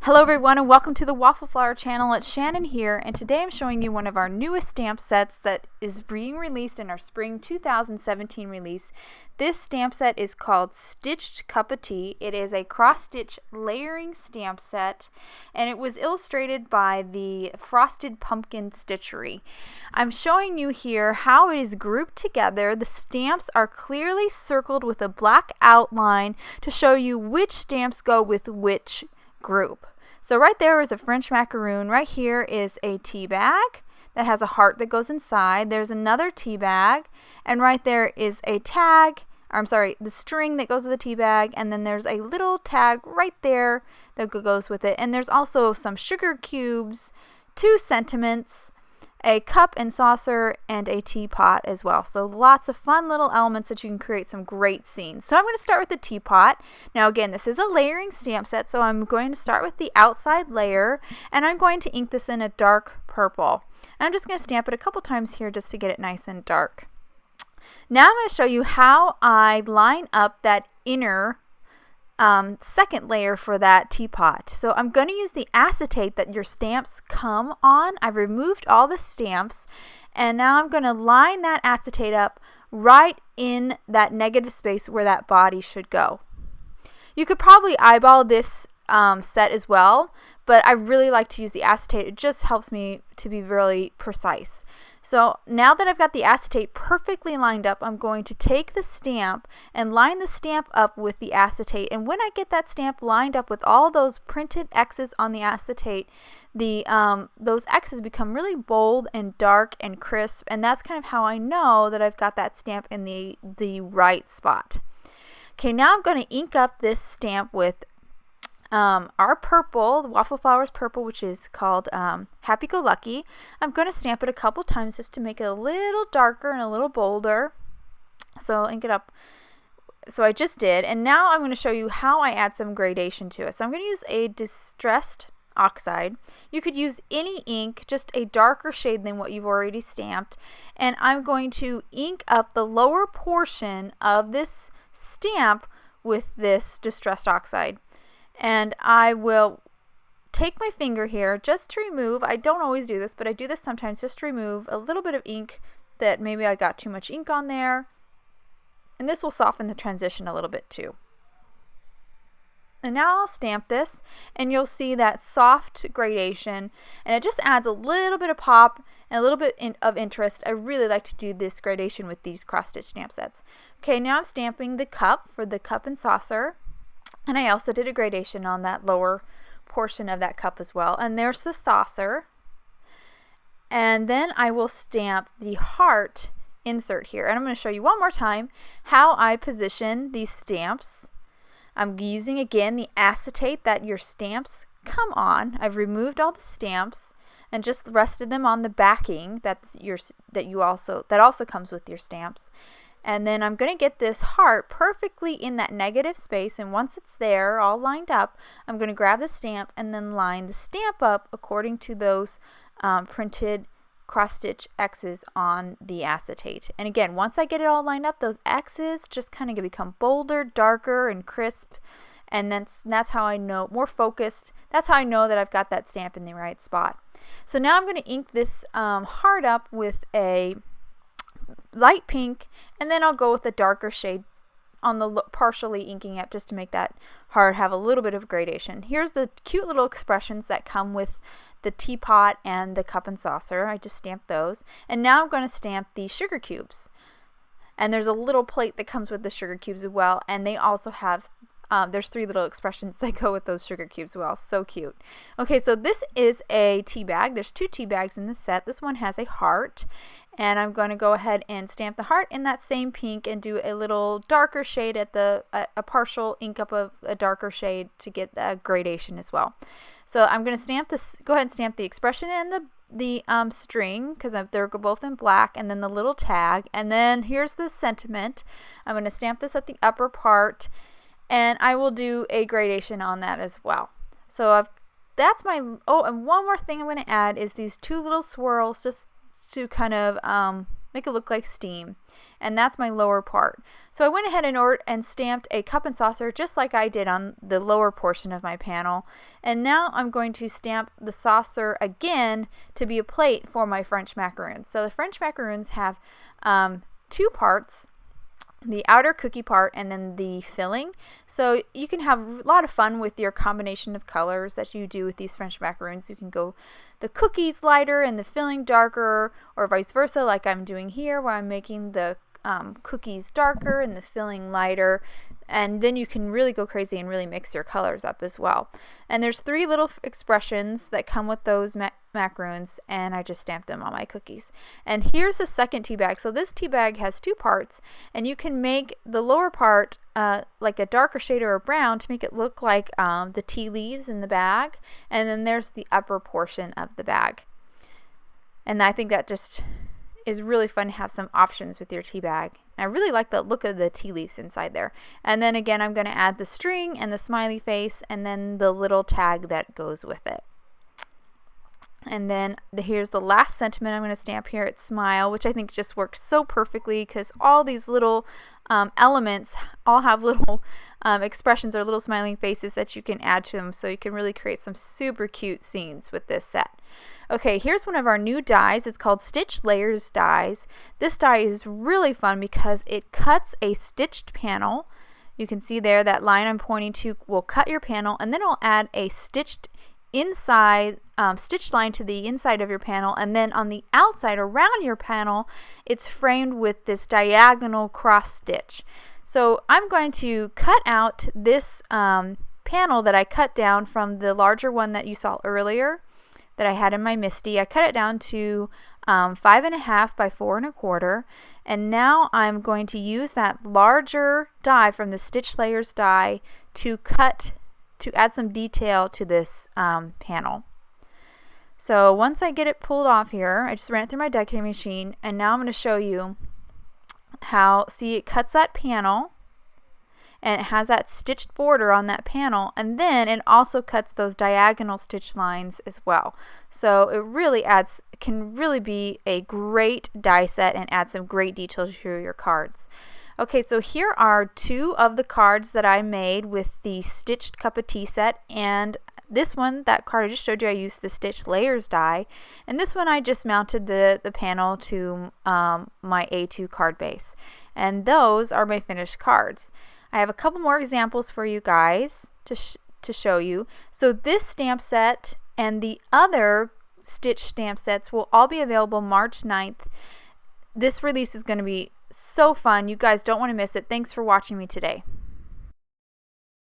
Hello everyone and welcome to the Waffle Flower channel. It's Shannon here, and today I'm showing you one of our newest stamp sets that is being released in our spring 2017 release. This stamp set is called Stitched Cup of Tea. It is a cross-stitch layering stamp set, and it was illustrated by the Frosted Pumpkin Stitchery. I'm showing you here how it is grouped together. The stamps are clearly circled with a black outline to show you which stamps go with which group. So right there is a French macaroon. Right here is a tea bag that has a heart that goes inside. There's another tea bag, and right there is a tag, or I'm sorry, the string that goes with the tea bag, and then there's a little tag right there that goes with it. And there's also some sugar cubes, 2 sentiments, a cup and saucer, and a teapot as well. So lots of fun little elements that you can create some great scenes. So I'm going to start with the teapot. Now again, this is a layering stamp set, so I'm going to start with the outside layer, and I'm going to ink this in a dark purple. And I'm just going to stamp it a couple times here just to get it nice and dark. Now I'm going to show you how I line up that inner second layer for that teapot. So I'm going to use the acetate that your stamps come on. I've removed all the stamps, and now I'm going to line that acetate up right in that negative space where that body should go. You could probably eyeball this set as well, but I really like to use the acetate. It just helps me to be really precise. So now that I've got the acetate perfectly lined up, I'm going to take the stamp and line the stamp up with the acetate. And when I get that stamp lined up with all those printed X's on the acetate, those X's become really bold and dark and crisp, and that's kind of how I know that I've got that stamp in the right spot. Okay, now I'm going to ink up this stamp with our purple, the Waffle Flowers purple, which is called Happy Go Lucky. I'm going to stamp it a couple times just to make it a little darker and a little bolder. So I'll ink it up. So I just did, and now I'm going to show you how I add some gradation to it. So I'm going to use a distressed oxide. You could use any ink, just a darker shade than what you've already stamped, and I'm going to ink up the lower portion of this stamp with this distressed oxide. And I will take my finger here just to remove, I don't always do this, but I do this sometimes, just to remove a little bit of ink that maybe I got too much ink on there. And this will soften the transition a little bit too. And now I'll stamp this, and you'll see that soft gradation, and it just adds a little bit of pop and a little bit of interest. I really like to do this gradation with these cross-stitch stamp sets. Okay, now I'm stamping the cup for the cup and saucer. And I also did a gradation on that lower portion of that cup as well. And there's the saucer. And then I will stamp the heart insert here. And I'm going to show you one more time how I position these stamps. I'm using, again, the acetate that your stamps come on. I've removed all the stamps and just rested them on the backing that also comes with your stamps. And then I'm going to get this heart perfectly in that negative space, and once it's there all lined up, I'm going to grab the stamp and then line the stamp up according to those printed cross-stitch X's on the acetate. And again, once I get it all lined up, those X's just kind of become bolder, darker, and crisp, and that's how I know, more focused, that's how I know that I've got that stamp in the right spot. So now I'm going to ink this heart up with a light pink, and then I'll go with a darker shade on the partially inking up just to make that heart have a little bit of gradation. Here's the cute little expressions that come with the teapot and the cup and saucer. I just stamped those, and now I'm going to stamp the sugar cubes, and there's a little plate that comes with the sugar cubes as well, and they also have there's 3 little expressions that go with those sugar cubes as well. So cute. Okay, so this is a tea bag. There's 2 tea bags in the set. This one has a heart, and I'm going to go ahead and stamp the heart in that same pink and do a little darker shade at a partial ink up of a darker shade to get that gradation as well. So I'm going to stamp this, go ahead and stamp the expression and the string, because they're both in black, and then the little tag, and then here's the sentiment. I'm going to stamp this at the upper part, and I will do a gradation on that as well. So that's my, oh, and one more thing I'm going to add is these 2 little swirls just to kind of make it look like steam. And that's my lower part. So I went ahead and stamped a cup and saucer just like I did on the lower portion of my panel. And now I'm going to stamp the saucer again to be a plate for my French macaroons. So the French macaroons have two parts, the outer cookie part and then the filling. So you can have a lot of fun with your combination of colors that you do with these French macaroons. You can go the cookies lighter and the filling darker, or vice versa, like I'm doing here where I'm making the cookies darker and the filling lighter. And then you can really go crazy and really mix your colors up as well. And there's three little expressions that come with those macaroons, and I just stamped them on my cookies. And here's the second tea bag. So this tea bag has two parts, and you can make the lower part like a darker shade or a brown to make it look like the tea leaves in the bag. And then there's the upper portion of the bag. And I think that just is really fun to have some options with your tea bag. And I really like the look of the tea leaves inside there. And then again, I'm going to add the string and the smiley face and then the little tag that goes with it. And then here's the last sentiment I'm going to stamp here. It's smile, which I think just works so perfectly because all these little elements all have little expressions or little smiling faces that you can add to them, so you can really create some super cute scenes with this set. Okay, here's one of our new dies. It's called Stitch Layers Dies. This die is really fun because it cuts a stitched panel. You can see there that line I'm pointing to will cut your panel, and then it'll add a stitched inside stitch line to the inside of your panel, and then on the outside around your panel it's framed with this diagonal cross stitch. So I'm going to cut out this panel that I cut down from the larger one that you saw earlier that I had in my Misty. I cut it down to 5.5 by 4.25, and now I'm going to use that larger die from the Stitch Layers die to add some detail to this panel. So once I get it pulled off here, I just ran it through my die cutting machine, and now I'm going to show you how, see, it cuts that panel and it has that stitched border on that panel, and then it also cuts those diagonal stitch lines as well. So it really can really be a great die set and add some great detail to your cards. Okay, so here are two of the cards that I made with the Stitched Cup of Tea set, and this one, that card I just showed you, I used the Stitch Layers die, and this one I just mounted the panel to my A2 card base. And those are my finished cards. I have a couple more examples for you guys to show you. So this stamp set and the other Stitch stamp sets will all be available March 9th. This release is going to be so fun. You guys don't want to miss it. Thanks for watching me today.